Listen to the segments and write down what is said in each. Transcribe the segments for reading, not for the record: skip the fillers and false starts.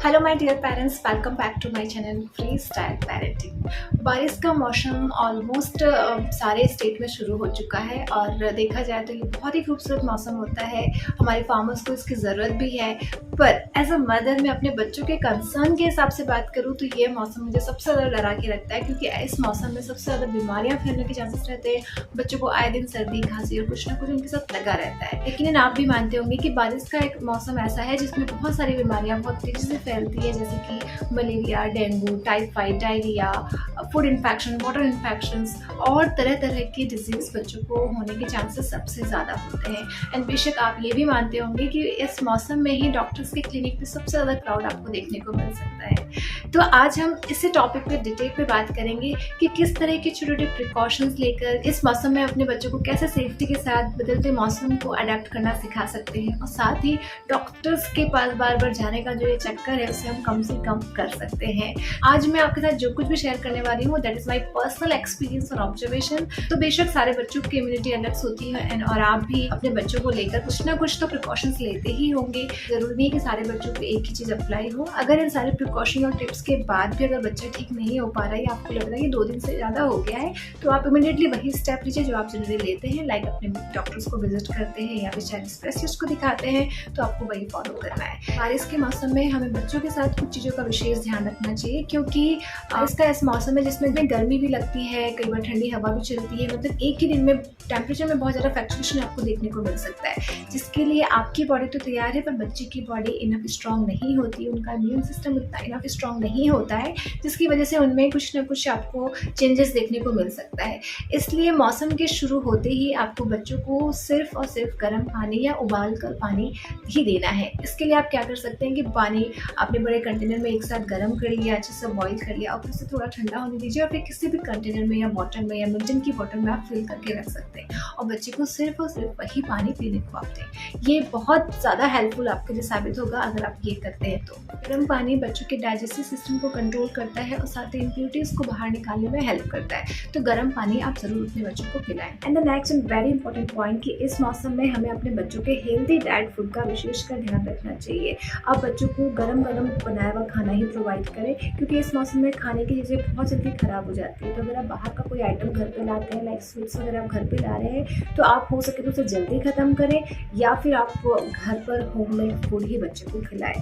Hello my dear parents, welcome back to my channel free style parenting. बारिश का मौसम almost सारे state में शुरू हो चुका है और देखा जाए तो ये बहुत ही खूबसूरत मौसम होता है। हमारे फार्मर्स को इसकी ज़रूरत भी है, पर एज अ मदर मैं अपने बच्चों के कंसर्न के हिसाब से बात करूँ तो ये मौसम मुझे सबसे ज़्यादा डरा के रखता है, क्योंकि इस मौसम में सबसे ज़्यादा बीमारियाँ फैलने के चांसेस रहते हैं। बच्चों को आए दिन सर्दी खांसी और कुछ ना कुछ उनके साथ लगा रहता है। लेकिन आप भी मानते होंगे कि बारिश का एक मौसम ऐसा है जिसमें बहुत सारी बीमारियाँ बहुत तेज़ी से फैलती है, जैसे कि malaria, dengue, typhoid, diarrhoea, food infection, water infections और तरह तरह की डिजीज बच्चों को होने के चांसेस सबसे ज़्यादा होते हैं। एंड बेशक आप ये भी मानते होंगे कि इस मौसम में ही डॉक्टर्स के क्लिनिक पे सबसे ज़्यादा क्राउड आपको देखने को मिल सकता है। तो आज हम इसी टॉपिक पे डिटेल पे बात करेंगे कि किस तरह के छोटे छोटे प्रिकॉशंस लेकर इस मौसम में अपने बच्चों को कैसे सेफ्टी के साथ बदलते मौसम को अडेप्ट करना सिखा सकते हैं, और साथ ही डॉक्टर्स के पास बार बार जाने का जो ये चक्कर है उसे हम कम से कम कर सकते हैं। आज मैं आपके साथ जो कुछ भी शेयर करने वाली हूँ that is my personal experience और ऑब्जर्वेशन। तो बेशक सारे बच्चों की इम्यूनिटी अलग होती है और आप भी अपने बच्चों को लेकर कुछ ना कुछ तो प्रिकॉशंस लेते ही होंगे। जरूरी नहीं कि सारे बच्चों को एक ही चीज अप्लाई हो। अगर इन सारे प्रिकॉशन और टिप्स के बाद भी अगर बच्चा ठीक नहीं हो पा रहा है या आपको लग रहा है कि 2 दिन से ज्यादा हो गया है, तो आप इमीडिएटली वही स्टेप लीजिए जो आप जनरली लेते हैं, लाइक अपने डॉक्टर्स को विजिट करते हैं या फिर चाइल्ड स्पेशलिस्ट को दिखाते हैं, तो आपको वही फॉलो करना है। बारिश के मौसम में हमें बच्चों के साथ कुछ चीज़ों का विशेष ध्यान रखना चाहिए, क्योंकि इसका ऐसा मौसम है जिसमें गर्मी भी लगती है, कई बार ठंडी हवा भी चलती है। मतलब एक ही दिन में टेम्परेचर में बहुत ज़्यादा फ्लक्चुएशन आपको देखने को मिल सकता है, जिसके लिए आपकी बॉडी तो तैयार है पर बच्चे की बॉडी इनफ स्ट्रॉन्ग नहीं होती, उनका इम्यून सिस्टम उतना इनफ स्ट्रॉन्ग नहीं होता है, जिसकी वजह से उनमें कुछ ना कुछ आपको चेंजेस देखने को मिल सकता है। इसलिए मौसम के शुरू होते ही आपको बच्चों को सिर्फ और सिर्फ गर्म पानी या उबाल कर पानी ही देना है। इसके लिए आप क्या कर सकते हैं कि पानी आपने बड़े कंटेनर में एक साथ गर्म कर लिया, अच्छे से बॉईल कर लिया और फिर से थोड़ा ठंडा होने दीजिए, और फिर किसी भी कंटेनर में या बॉटल में या मिल्टन की बॉटल में आप फिल करके रख सकते हैं और बच्चे को सिर्फ और सिर्फ वही पानी पीने को आप दें। ये बहुत ज़्यादा हेल्पफुल आपके लिए साबित होगा अगर आप ये करते हैं। तो गर्म पानी बच्चों के डाइजेस्टिव सिस्टम को कंट्रोल करता है और साथ ही इम्प्यूरिटीज़ को बाहर निकालने में हेल्प करता है। तो गर्म पानी आप जरूर अपने बच्चों को पिलाएं। And the next and very important point कि इस मौसम में हमें अपने बच्चों के हेल्दी डाइट फूड का विशेषकर ध्यान रखना चाहिए। आप बच्चों को गरम गरम बनाया हुआ खाना ही प्रोवाइड करें, क्योंकि इस मौसम में खाने की चीज़ें बहुत जल्दी खराब हो जाती है। तो अगर आप बाहर का कोई आइटम घर पे लाते हैं, लाइक स्वीट्स वगैरह आप घर पे ला रहे हैं, तो आप हो सके तो उसे जल्दी ख़त्म करें या फिर आप घर पर होममेड फूड ही बच्चों को खिलाएं।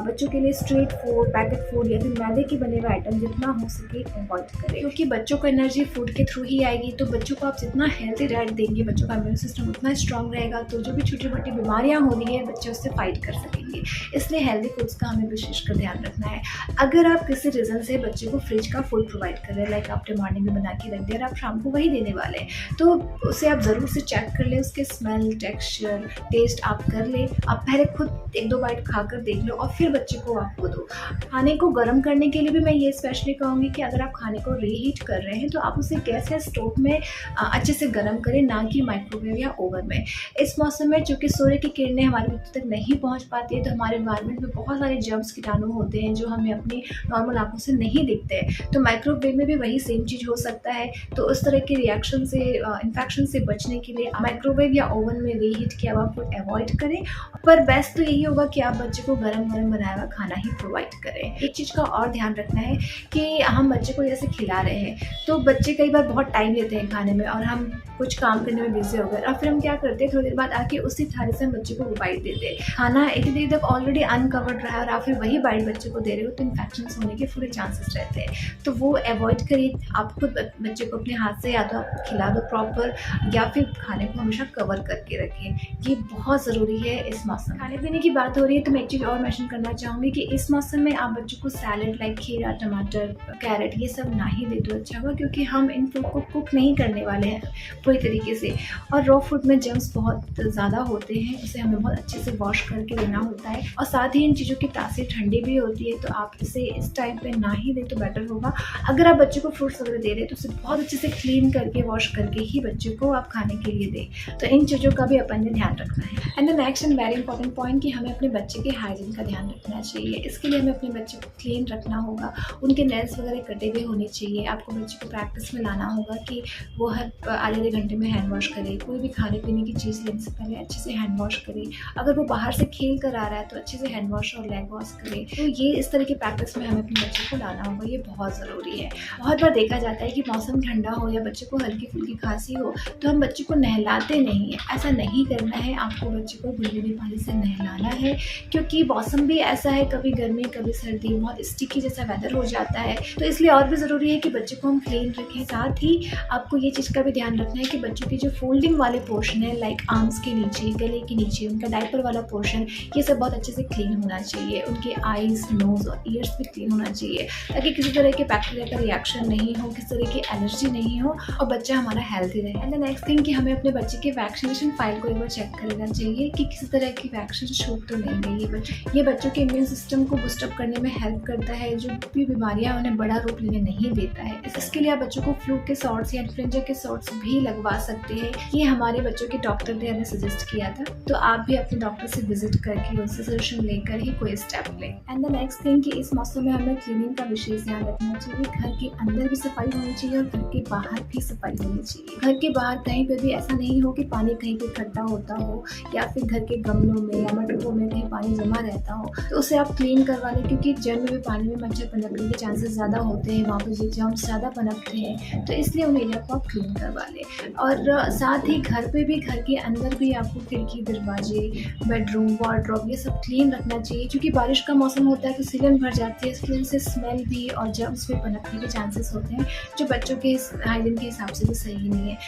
बच्चों के लिए स्ट्रीट फूड, पैकेट फूड या फिर मैदे के बने हुए आइटम जितना हो सके अवॉइड करें, क्योंकि बच्चों को एनर्जी फूड के थ्रू ही आएगी। तो बच्चों को आप जितना हेल्दी डाइट देंगे, बच्चों का इम्यून सिस्टम उतना स्ट्रॉन्ग रहेगा, तो जो भी छोटी मोटी बीमारियाँ हो रही है बच्चे उससे फाइट कर सकेंगे। इसलिए हेल्दी फूड्स का हमें विशेषकर ध्यान रखना है। अगर आप किसी रीज़न से बच्चे को फ्रिज का फूड प्रोवाइड कर रहे हैं, लाइक आपने मॉर्निंग में बना के रख दिया और आप शाम को वही देने वाले हैं, तो उसे आप ज़रूर से चेक कर लें, उसके स्मेल, टेक्सचर, टेस्ट आप कर लें। आप पहले खुद 1-2 बाइट खाकर देख लो और फिर बच्चे को आपको दो। खाने को गर्म करने के लिए भी मैं ये स्पेशली कहूँगी कि अगर आप खाने को रीहीट कर रहे हैं तो आप उसे गैस या स्टोव में अच्छे से गर्म करें, ना कि माइक्रोवेव या ओवन में। इस मौसम में चूँकि सूर्य की किरणें हमारे बच्चों तक नहीं पहुँच पाती है, तो हमारे एनवायरनमेंट में बहुत सारे जर्म्स, कीटाणु होते हैं जो हमें अपनी नॉर्मल आंखों से नहीं दिखते हैं। तो माइक्रोवेव में भी वही सेम चीज़ हो सकता है। तो उस तरह के रिएक्शन से, इन्फेक्शन से बचने के लिए माइक्रोवेव या ओवन में रीहीट किया हुआ फूड अवॉइड करें। पर बेस्ट तो यही होगा कि आप बच्चे को गरम गरम बनाया हुआ खाना ही प्रोवाइड करें। एक चीज़ का और ध्यान रखना है कि हम बच्चे को जैसे खिला रहे हैं, तो बच्चे कई बार बहुत टाइम लेते हैं खाने में और हम कुछ काम करने में बिजी हो गए और फिर हम क्या करते हैं, थोड़ी देर बाद आके उसी थाली से हम बच्चे को बाइट देते हैं। खाना इतनी देर तक ऑलरेडी अनकवर्ड रहा है और आप फिर वही बाइट बच्चे को दे रहे हो, तो इन्फेक्शन होने के पूरे चांसेस रहते हैं। तो वो अवॉइड करिए। आप खुद बच्चे को अपने हाथ से या तो आप खिला दो प्रॉपर, या फिर खाने को हमेशा कवर करके रखें। ये बहुत ज़रूरी है इस मौसम। खाने पीने की बात हो रही है तो मैं एक चीज़ और मेंशन करना चाहूँगी कि इस मौसम में आप बच्चों को सैलड लाइक खीरा, टमाटर, कैरेट ये सब ना ही दे तो अच्छा होगा, क्योंकि हम इन फ्रूट को कुक नहीं करने वाले हैं पूरी तरीके से, और रॉ फूड में जर्म्स बहुत ज़्यादा होते हैं, उसे हमें बहुत अच्छे से वॉश करके देना होता है। और साथ ही इन चीज़ों की तासीर ठंडी भी होती है, तो आप इसे इस टाइम पे ना ही दे तो बेटर होगा। अगर आप बच्चे को फ्रूट्स वगैरह दे रहे हैं तो उसे बहुत अच्छे से क्लीन करके, वॉश करके ही बच्चे को आप खाने के लिए दें। तो इन चीज़ों का भी अपन ने ध्यान रखना है। And the next and very important point कि हमें अपने बच्चे के हाइजीन का ध्यान रखना चाहिए। इसके लिए हमें अपने बच्चे को क्लीन रखना होगा, उनके नेल्स वगैरह कटे हुए होने चाहिए। आपको बच्चे को प्रैक्टिस में लाना होगा कि वो हर आधे घंटे में हैंड वॉश करे, कोई भी खाने पीने की चीज़ लेने से पहले अच्छे से हैंड वॉश करे। अगर वो बाहर से खेल कर आ रहा है तो अच्छे से हैंड वॉश और लेग वॉश मास्क करें। तो ये इस तरह की प्रैक्टिस में हमें अपने बच्चे को लाना होगा, ये बहुत ज़रूरी है। बहुत बार देखा जाता है कि मौसम ठंडा हो या बच्चे को हल्की फुल्की खांसी हो तो हम बच्चे को नहलाते नहीं हैं। ऐसा नहीं करना है, आपको बच्चे को गुनगुने पानी से नहलाना है, क्योंकि मौसम भी ऐसा है, कभी गर्मी कभी सर्दी, बहुत स्टिकी जैसा वेदर हो जाता है। तो इसलिए और भी ज़रूरी है कि बच्चे को हम क्लीन रखें। साथ ही आपको ये चीज़ का भी ध्यान रखना है कि बच्चों के जो फोल्डिंग वाले पोर्शन है, लाइक आर्म्स के नीचे, गले के नीचे, उनका डायपर वाला पोर्शन, ये सब बहुत अच्छे से क्लीन होना चाहिए। उनके आईज, नोज़ और ईयर्स भी क्लीन होना चाहिए, ताकि किसी तरह के बैक्टीरिया का रिएक्शन नहीं हो, किसी तरह की एलर्जी नहीं हो और बच्चा हमारा हेल्थी रहे। एंड द नेक्स्ट थिंग कि हमें अपने बच्चे के वैक्सीनेशन फाइल को एक बार चेक कर लेना चाहिए कि किसी तरह की वैक्सीन छूट तो नहीं गई है। ये बच्चों के इम्यून सिस्टम को बूस्टअप करने में हेल्प करता है, जो भी बीमारियां उन्हें बड़ा रूप लेने नहीं देता है। इसके लिए आप बच्चों को फ्लू के शॉट्स या इन्फ्लुएंजा के शॉट्स भी लगवा सकते हैं। ये हमारे बच्चों के डॉक्टर ने हमें सजेस्ट किया था, तो आप भी अपने डॉक्टर से विजिट करके उनसे सजेशन लेकर ही कोई स्टेप लें। एंड द नेक्स्ट थिंग कि इस मौसम में हमें क्लीनिंग का विशेष ध्यान रखना चाहिए। घर के अंदर भी सफाई होनी चाहिए और घर के बाहर भी सफाई होनी चाहिए। घर के बाहर कहीं पे भी ऐसा नहीं हो कि पानी कहीं पे इकट्ठा होता हो या फिर घर के गमलों में या मटकों में कहीं पानी जमा रहता हो, तो उसे आप क्लीन करवा लें, क्योंकि जल में भी पानी में मच्छर पनपने के चांसेस ज़्यादा होते हैं, वहाँ पर जर्म्स ज़्यादा पनपते हैं। तो इसलिए उन एरिया को आप क्लीन करवा लें। और साथ ही घर पे भी, घर के अंदर भी आपको खिड़की, दरवाजे, बेडरूम, वार्डरोब, ये सब क्लीन रखना चाहिए, क्योंकि बारिश का मौसम होता है तो सीलन भर जाती है, इसकी वजह से स्मेल भी और जर्म्स भी पनपने के चांसेस होते हैं, जो बच्चों के हाइजीन के हिसाब से भी सही नहीं है।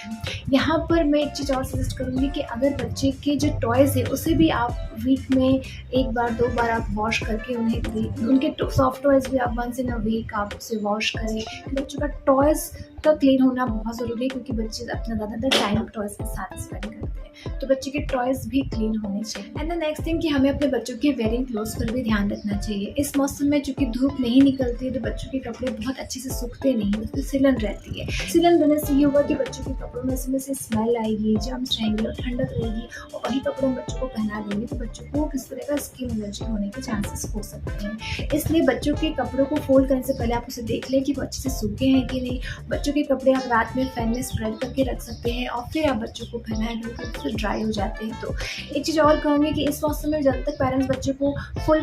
यहाँ पर मैं एक चीज़ और सजेस्ट करूँगी कि अगर बच्चे के जो टॉयज़ है उसे भी आप वीक में 1 बार 2 बार आप वॉश करके उन्हें दें। उनके सॉफ्ट टॉयज़ भी आप वंस इन अ वीक आप उसे वॉश करें। बच्चों का टॉयज़ का क्लीन होना बहुत ज़रूरी है, क्योंकि बच्चे अपना ज़्यादातर टाइम टॉयज़ के साथ स्पेंड करते हैं, तो बच्चे के टॉयज़ भी क्लीन होने चाहिए। एंड द नेक्स्ट थिंग कि हमें अपने बच्चों के वेयरिंग क्लोथ्स पर भी ध्यान रखना चाहिए। इस मौसम में चूँकि धूप नहीं निकलती है तो बच्चों के कपड़े बहुत अच्छे से सूखते नहीं, उसमें सिलन रहती है। सिलन रहने से ये होगा कि बच्चों के कपड़ों में से स्मेल आएगी, जर्म्स रहेंगे और ठंडक रहेगी, और वही कपड़े हम बच्चों को पहना देंगे तो बच्चों को किस तरह का स्किन एलर्जी होने के चांसेस हो सकते हैं। इसलिए बच्चों के कपड़ों को फोल्ड करने से पहले आप उसे देख लें कि वो अच्छे से सूखे हैं कि नहीं। बच्चों के कपड़े आप रात में फैन में स्प्रेड करके रख सकते हैं और फिर आप बच्चों को पहनाएं, तो ड्राई हो जाते हैं। तो एक चीज़ और कहूँगी कि इस मौसम में ज़्यादातर पेरेंट्स बच्चों को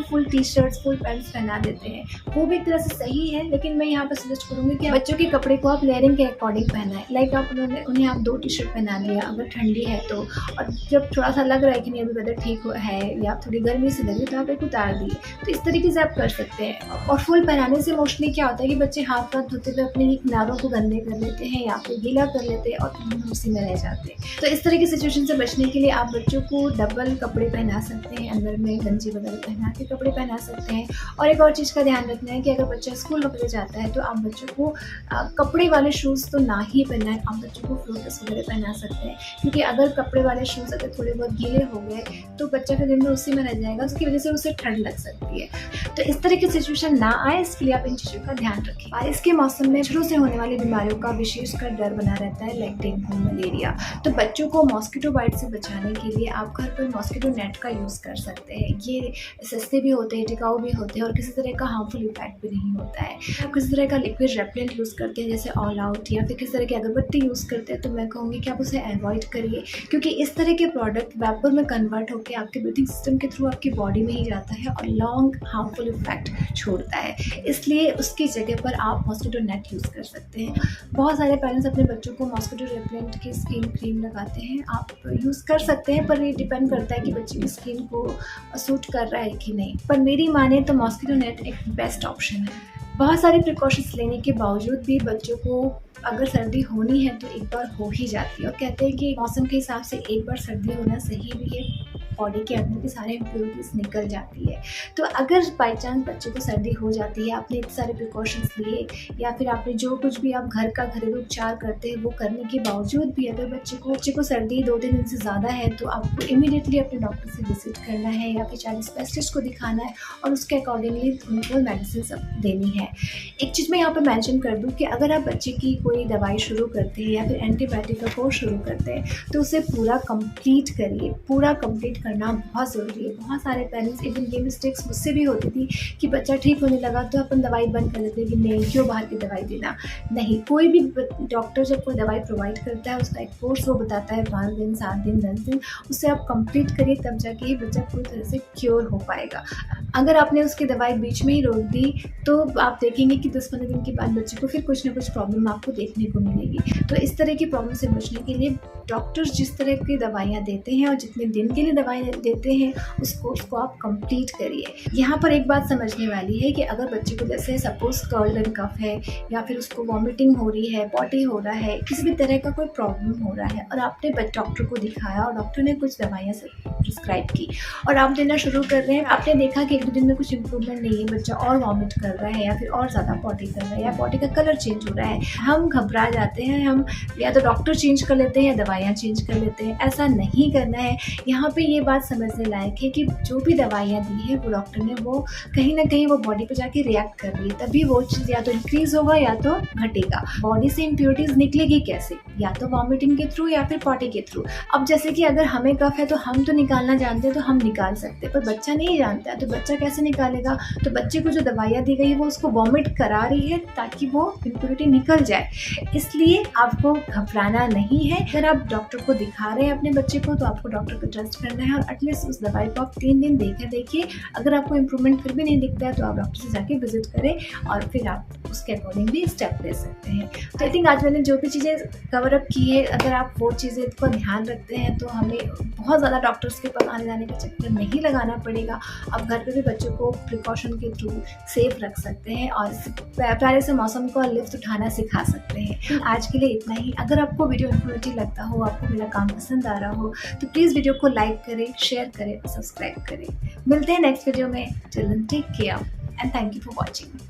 full T shirts, full pants पहना देते हैं, वो भी एक तरह से सही है, लेकिन मैं यहाँ पर सजेस्ट करूँगी कि बच्चों के कपड़े को आप लेयरिंग के अकॉर्डिंग पहनाएं। लाइक आप उन्हें आप 2 टी शर्ट पहना लिया अगर ठंडी है तो, और जब थोड़ा सा लग रहा है कि नहीं अभी वेदर ठीक है या थोड़ी गर्मी से लगी तो आप एक उतार दिए, तो इस तरीके से आप कर सकते हैं। और फुल पहनाने से मोस्टली क्या होता है कि बच्चे हाथ धोते हुए अपने किनारों को गंदे कर लेते हैं या फिर गीला कर लेते हैं और फिर उसी में रह जाते हैं। तो इस तरह की सिचुएशन से बचने के लिए आप बच्चों को डबल कपड़े पहना सकते हैं, अंदर में गंजी वगैरह पहना के कपड़े पहना सकते हैं। और एक और चीज़ का ध्यान रखना है कि अगर बच्चा स्कूल वगैरह जाता है तो आप बच्चों को कपड़े वाले शूज़ तो ना ही पहनाएं, आप बच्चों को फ्लोटस वगैरह पहना सकते हैं, क्योंकि अगर कपड़े वाले शूज़ अगर थोड़े बहुत गीले हो गए तो बच्चा फिर दिन में उसी में रह जाएगा, उसकी वजह से उसे ठंड लग सकती है। तो इस तरह की सिचुएशन ना आए, इसके लिए आप इन चीज़ों का ध्यान रखें। बारिश के मौसम में शुरू से होने वाली बीमारियों का विशेषकर डर बना रहता है, लाइक डेंगू, मलेरिया। तो बच्चों को मॉस्किटो बाइट से बचाने के लिए आप घर पर मॉस्किटो नेट का यूज़ कर सकते हैं। ये सस्ते भी होते हैं, टिकाऊ भी होते हैं और किसी तरह का हार्मफुल इफेक्ट भी नहीं होता है। आप किसी तरह का लिक्विड रेपेलेंट यूज़ करते हैं जैसे ऑल आउट या फिर किसी तरह की अगरबत्ती यूज़ करते हैं तो मैं कहूँगी कि आप उसे अवॉइड करिए, क्योंकि इस तरह के प्रोडक्ट वेपर में कन्वर्ट होकर आपके ब्रीथिंग सिस्टम के थ्रू आपकी बॉडी में ही जाता है और लॉन्ग हार्मफुल इफेक्ट छोड़ता है। इसलिए उसकी जगह पर आप मॉस्किटो नेट यूज़ कर सकते हैं। बहुत सारे पेरेंट्स अपने बच्चों को मॉस्किटो रेपेलेंट की स्किन क्रीम लगाते हैं, आप यूज़ कर सकते हैं, पर ये डिपेंड करता है कि बच्चे की स्किन को सूट कर रहा है कि नहीं। पर मेरी माने तो मॉस्किटो नेट एक बेस्ट ऑप्शन है। बहुत सारे प्रिकॉशंस लेने के बावजूद भी बच्चों को अगर सर्दी होनी है तो एक बार हो ही जाती है, और कहते हैं कि मौसम के हिसाब से एक बार सर्दी होना सही भी है, बॉडी के अंदर की सारे इम्प्योरिटीज़ निकल जाती है। तो अगर बाई चांस बच्चे को सर्दी हो जाती है, आपने इतने सारे प्रिकॉशंस लिए या फिर आपने जो कुछ भी आप घर का घरेलू उपचार करते हैं वो करने के बावजूद भी अगर बच्चे को सर्दी 2-3 दिन से ज़्यादा है तो आपको इमीडिएटली अपने डॉक्टर से विजिट करना है या फिर चाइल्ड स्पेशलिस्ट को दिखाना है और उसके अकॉर्डिंगली उनको मेडिसिन सब देनी है। एक चीज़ मैं यहाँ पर मेंशन कर दूँ कि अगर आप बच्चे की कोई दवाई शुरू करते हैं या फिर एंटीबायोटिक का कोर्स शुरू करते हैं तो उसे पूरा कंप्लीट करिए। पूरा कंप्लीट करना बहुत ज़रूरी है। बहुत सारे पेरेंट्स, इवन ये मिस्टेक्स मुझसे भी होती थी कि बच्चा ठीक होने लगा तो अपन दवाई बंद कर देते हैं कि नहीं, क्यों बाहर की दवाई देना। नहीं, कोई भी डॉक्टर जब कोई दवाई प्रोवाइड करता है उसका एक कोर्स वो बताता है 5 दिन, 7 दिन, 10 दिन, उसे आप कंप्लीट करिए तब जाके ही बच्चा पूरी तरह से क्योर हो पाएगा। अगर आपने उसकी दवाई बीच में ही रोक दी तो आप देखेंगे कि 10-15 दिन के बाद बच्चे को फिर कुछ ना कुछ प्रॉब्लम आपको देखने को मिलेगी। तो इस तरह की प्रॉब्लम से बचने के लिए डॉक्टर्स जिस तरह की दवाइयाँ देते हैं और जितने दिन के लिए दवाइयाँ देते हैं उस कोर्स को आप कंप्लीट करिए। यहाँ पर एक बात समझने वाली है कि अगर बच्चे को जैसे सपोज कोल्ड एंड कफ है या फिर उसको वॉमिटिंग हो रही है, पॉटी हो रहा है, किसी भी तरह का कोई प्रॉब्लम हो रहा है और आपने डॉक्टर को दिखाया और डॉक्टर ने कुछ दवाइयाँ प्रिस्क्राइब की और आप देना शुरू कर रहे हैं, आपने देखा कि 1-2 दिन में कुछ इम्प्रूवमेंट नहीं है, बच्चा और वॉमिट कर रहा है या फिर और ज़्यादा पॉटी कर रहा है या पॉटी का कलर चेंज हो रहा है, हम घबरा जाते हैं, हम या तो डॉक्टर चेंज कर लेते हैं या दवाइयाँ चेंज कर लेते हैं। ऐसा नहीं करना है। यहाँ पे ये बात समझने लायक है कि जो भी दवाइयाँ दी है वो डॉक्टर ने वो कहीं ना कहीं वो बॉडी पे जाके रिएक्ट कर रही है, तभी वो चीज़ या तो इंक्रीज होगा या तो घटेगा। बॉडी से इम्प्योरिटीज निकलेगी कैसे? या तो वॉमिटिंग के थ्रू या फिर पॉटी के थ्रू। अब जैसे कि अगर हमें कफ है तो हम तो निकालना जानते हैं तो हम निकाल सकते हैं, पर बच्चा नहीं जानता है तो बच्चा कैसे निकालेगा? तो बच्चे को जो दवाइयाँ दी गई वो उसको वॉमिट करा रही है ताकि वो इम्प्योरिटी निकल जाए। इसलिए आपको घबराना नहीं है। अगर आप डॉक्टर को दिखा रहे हैं अपने बच्चे को तो आपको डॉक्टर को ट्रस्ट करना है और एटलीस्ट उस दवाई को आप 3 दिन देखिए। अगर आपको इम्प्रूवमेंट फिर भी नहीं दिखता है तो आप डॉक्टर से जाके विजिट करें और फिर आप उसके अकॉर्डिंगली स्टेप ले सकते हैं। तो आई थिंक आज मैंने जो भी चीज़ें कवर अप की है, अगर आप वो चीज़ें को ध्यान रखते हैं तो हमें बहुत ज़्यादा डॉक्टर्स के पास आने जाने का चक्कर नहीं लगाना पड़ेगा। आप घर पे भी बच्चों को प्रिकॉशन के थ्रू सेफ रख सकते हैं और प्यारे से मौसम का लिफ्ट उठाना सिखा सकते हैं। आज के लिए इतना ही। अगर आपको वीडियो इन्फॉर्मेटिव लगता हो, आपको मेरा काम पसंद आ रहा हो तो प्लीज़ वीडियो को लाइक करें, शेयर करें और सब्सक्राइब करें। मिलते हैं नेक्स्ट वीडियो में। Till then take care and thank you for watching.